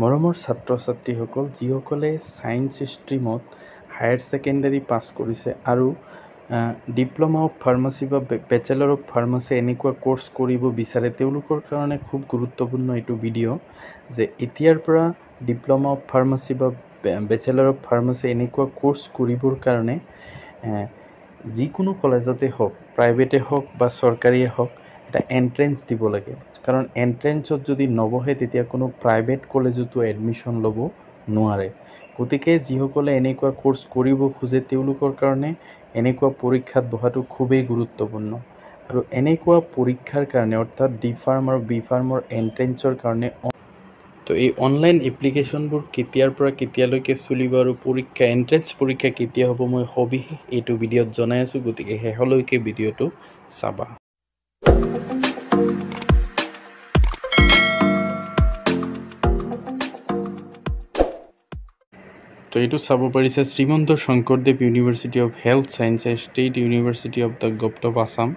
মৰমৰ ছাত্ৰ ছাত্ৰীসকল যিসকলে ছায়েন্স ষ্ট্ৰীমত হায়াৰ ছেকেণ্ডাৰী পাছ কৰিছে আৰু ডিপ্ল'মা অফ ফাৰ্মাচী বা বেচেলৰ অফ ফাৰ্মাচী এনেকুৱা কোৰ্চ কৰিব বিচাৰে তেওঁলোকৰ কাৰণে খুব গুৰুত্বপূৰ্ণ এইটো ভিডিঅ' যে এতিয়াৰ পৰা ডিপ্ল'মা অফ ফাৰ্মাচী বা বেচেলৰ অফ ফাৰ্মাচী এনেকুৱা কোৰ্চ কৰিবৰ কাৰণে যিকোনো কলেজতে হওক প্ৰাইভেটে হওক বা চৰকাৰীয়ে হওক এটা এণ্ট্ৰেঞ্চ দিব লাগে কাৰণ এণ্ট্ৰেঞ্চত যদি নবহে তেতিয়া কোনো প্ৰাইভেট কলেজতো এডমিশ্যন ল'ব নোৱাৰে গতিকে যিসকলে এনেকুৱা কোৰ্চ কৰিব খোজে তেওঁলোকৰ কাৰণে এনেকুৱা পৰীক্ষাত বহাটো খুবেই গুৰুত্বপূৰ্ণ আৰু এনেকুৱা পৰীক্ষাৰ কাৰণে অৰ্থাৎ ডি ফাৰ্ম আৰু বি ফাৰ্মৰ এণ্ট্ৰেঞ্চৰ কাৰণে তো এই অনলাইন এপ্লিকেশ্যনবোৰ কেতিয়াৰ পৰা কেতিয়ালৈকে চলিব আৰু পৰীক্ষা এণ্ট্ৰেঞ্চ পৰীক্ষা কেতিয়া হ'ব মই সবিশেষ এইটো ভিডিঅ'ত জনাই আছোঁ গতিকে শেষলৈকে ভিডিঅ'টো চাবা তো এইটো চাব পাৰিছে Srimanta Sankardev university of health science state university of the government of Assam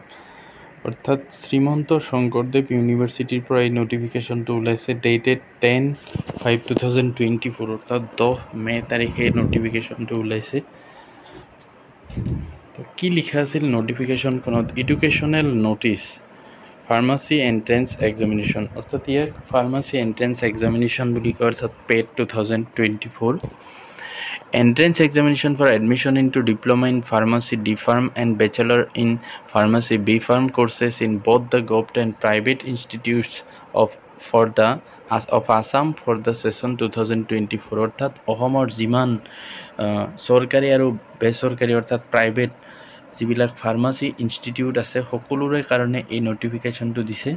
অৰ্থাৎ শ্ৰীমন্ত শংকৰদেৱ ইউনিভাৰ্চিটিৰ পৰা এই নটিফিকেশ্যনটো ওলাইছে ডেটেড 10/5/2024 অৰ্থাৎ 10 মে তাৰিখে এই নটিফিকেশ্যনটো ওলাইছে তো কি লিখা আছিল নটিফিকেশ্যনখনত educational notice pharmacy entrance examination অৰ্থাৎ ইয়াক ফাৰ্মাচী এণ্ট্ৰেঞ্চ এক্সামিনেশ্যন বুলি কয় অৰ্থাৎ পেট 2024 Entrance examination for admission into diploma in pharmacy D Pharm and bachelor in pharmacy B Pharm courses in both the government and private institutes of Assam for the session 2024 অর্থাৎ অসমৰ যিমান সৰকাৰি আৰু বেসৰকাৰি অৰ্থাৎ private যিবিলাক pharmacy institute আছে সকলোৰে কাৰণে এই নটিফিকেশ্যনটো দিছে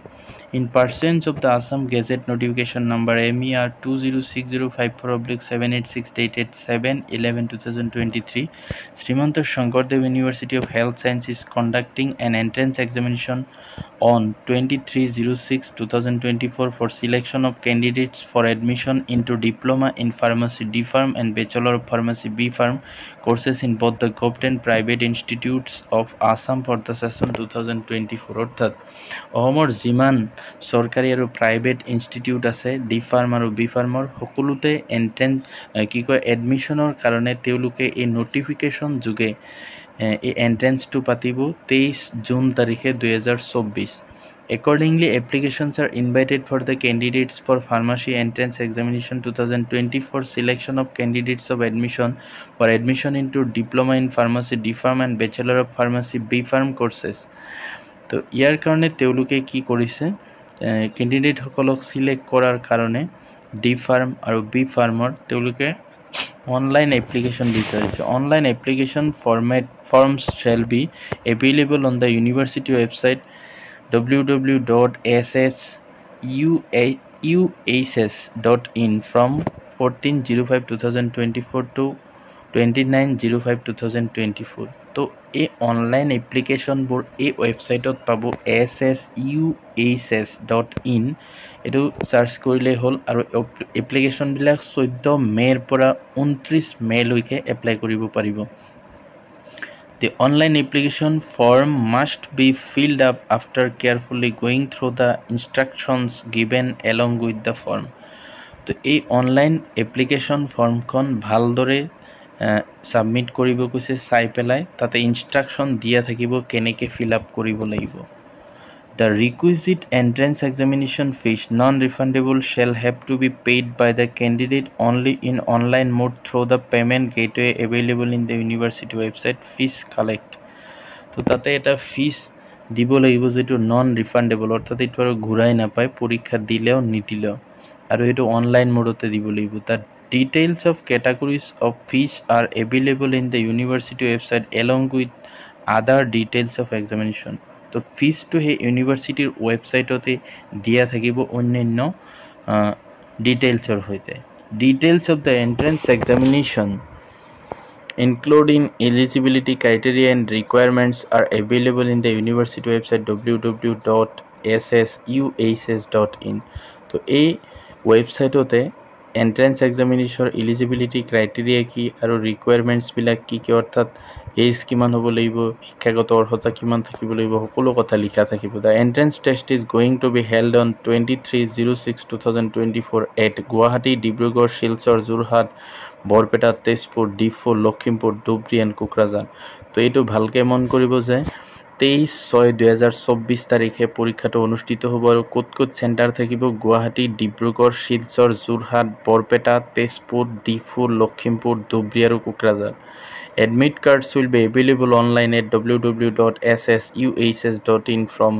in pursuance of the Assam gazette notification number MER 206054/786 dated 7/11/2023 Srimanta Sankardev university of health science is conducting an entrance examination on 23/06/2024 for selection of candidates for admission into diploma in pharmacy D Pharm and bachelor of pharmacy B Pharm courses in both the government and private institutes of Assam for the session 2024 অর্থাৎ অসমৰ যিমান সৰকাৰি আৰু private institute আছে D farm আৰু B ফাৰ্মৰ সকলোতে entrance এডমিশ্যনৰ কাৰণে তেওঁলোকে এই নটিফিকেশ্যন যোগে এই এণ্ট্ৰেঞ্চটো পাতিব 23 জুন তাৰিখে 2024 Accordingly, applications are invited for the candidates for pharmacy entrance examination 2024 selection of candidates of admission for admission into diploma in pharmacy D Pharm and bachelor of pharmacy B Pharm courses. তো ইয়াৰ কাৰণে তেওঁলোকে কি কৰিছে candidate সকলক select কৰাৰ কাৰণে D farm আৰু B ফাৰ্মৰ তেওঁলোকে অনলাইন এপ্লিকেশ্যন বিচাৰিছে online application forms shall be available on the university website www.ssuhs.in from 14/05/2024 to 29/05/2024 তো এই অনলাইন এপ্লিকেশ্যনবোৰ এই ৱেবছাইটত পাব ssuhs.in এইটো সাৰ্চ কৰিলে হ'ল আৰু এপ্লিকেশ্যনবিলাক 14 মেৰ পৰা 29 মেলৈকে এপ্লাই কৰিব পাৰিব The online application form must be filled up after carefully going through the instructions given along with the form. তো এই অনলাইন এপ্লিকেশ্যন ফৰ্মখন ভালদৰে সাবমিট কৰিব কৈছে চাই পেলাই তাতে ইনষ্ট্ৰাকশন দিয়া থাকিব কেনেকৈ ফিল আপ কৰিব লাগিব The requisite entrance examination fees non-refundable shall have to be paid by the candidate only in online mode through the payment gateway available in the university website fees collect. তো তাতে এটা ফিস দিব লাগিব যেটো non refundable অর্থাৎ এটো আর ঘুরাই না পায় পরীক্ষা দিলেও নিদিলেও আর এটো অনলাইন মোডতে দিব লাগিব The details of categories of fees are available in the university website along with other details of examination. তো ফিজটো সেই ইউনিভাৰ্চিটিৰ ৱেবছাইটতে দিয়া থাকিব অন্যান্য ডিটেইলছৰ সৈতে details of the entrance examination including eligibility criteria and requirements are available in the university website www.ssuhs.in তো এই ৱেবছাইটতে এন্ট্ৰেন্স এক্সামিনেশ্যনৰ এলিজিবিলিটি ক্ৰাইটেৰিয়া কি আৰু ৰিকুৱাৰমেণ্টছবিলাক কি কি, অৰ্থাৎ এজ কিমান হ'ব লাগিব, শিক্ষাগত অৰ্হতা কিমান থাকিব লাগিব, সকলো কথা লিখা থাকিব। The entrance test is going to be held on 23/06/2024 at Guwahati, Dibrugarh, Silchar, Jorhat, Barpeta, Tezpur, Diphu, Lakhimpur, Dhubri and Kokrajhar. তো এইটো ভালকৈ মন কৰিব যে 23/6/2024 তাৰিখে পৰীক্ষাটো অনুষ্ঠিত হ'ব আৰু ক'ত ক'ত চেণ্টাৰ থাকিব, গুৱাহাটী, ডিব্ৰুগড়, শিলচৰ, যোৰহাট, বৰপেটা, তেজপুৰ, ডিফু, লখিমপুৰ, ধুবুৰী আৰু Kokrajhar. Admit cards will be available online at www.ssuhs.in from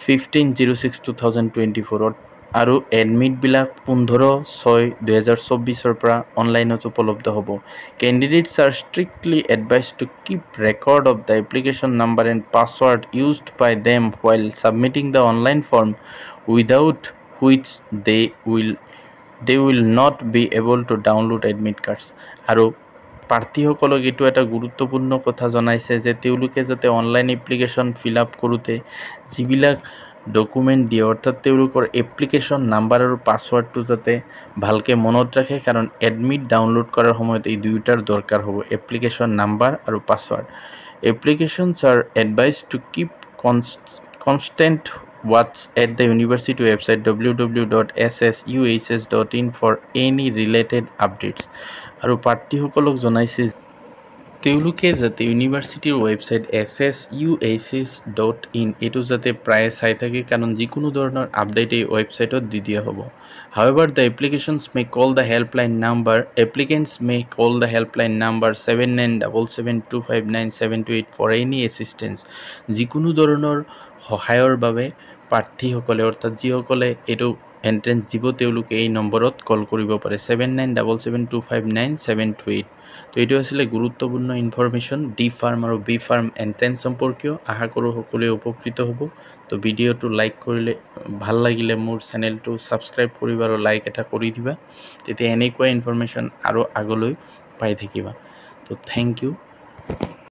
15/06/2024 আৰু এডমিটবিলাক 15/6/2024 পৰা অনলাইনত উপলব্ধ হ'ব। Candidates are strictly advised to keep record of the application number and password used by them while submitting the online form, without which they will not be able to download admit cards। আৰু প্ৰাৰ্থীসকলক এইটো এটা গুৰুত্বপূৰ্ণ কথা জনাইছে যে তেওঁলোকে যাতে অনলাইন এপ্লিকেশ্যন ফিল আপ কৰোঁতে যিবিলাক ডকুমেণ্ট দিয়ে, অৰ্থাৎ তেওঁলোকৰ এপ্লিকেশ্যন নাম্বাৰ আৰু পাছৱাৰ্ডটো যাতে ভালকৈ মনত ৰাখে, কাৰণ এডমিট ডাউনলোড কৰাৰ সময়ত এই দুয়োটাৰ দৰকাৰ হ'ব, এপ্লিকেশ্যন নাম্বাৰ আৰু password. Applications R advise to keep constant watch at the university website www.ssuhs.in for any related updates। আৰু প্ৰাৰ্থীসকলক জনাইছে তেওঁলোকে যাতে ইউনিভাৰ্চিটিৰ ৱেবছাইট ssuhs.in এইটো যাতে প্ৰায়ে চাই থাকে, কাৰণ যিকোনো ধৰণৰ আপডেট এই ৱেবছাইটত দি দিয়া হ'ব। However, the applicants may call the helpline number 7977259728 for any assistance। যিকোনো ধৰণৰ সহায়ৰ বাবে প্ৰাৰ্থীসকলে, অৰ্থাৎ যিসকলে এইটো এণ্ট্ৰেন্স দিব, তেওঁলোকে এই নম্বৰত কল কৰিব পাৰে 7977259728। তো এইটো আছিলে গুৰুত্বপূৰ্ণ ইনফৰমেশ্যন ডি ফাৰ্ম আৰু বি ফাৰ্ম এণ্ট্ৰেন্স সম্পৰ্কীয়। আশা কৰোঁ সকলোৱে উপকৃত হ'ব। তো ভিডিঅ'টো লাইক কৰিলে, ভাল লাগিলে মোৰ চেনেলটো ছাবস্ক্ৰাইব কৰিবা আৰু লাইক এটা কৰি দিবা, তেতিয়া এনেকুৱা ইনফৰমেশ্যন আৰু আগলৈ পাই থাকিবা। তো থেংক ইউ।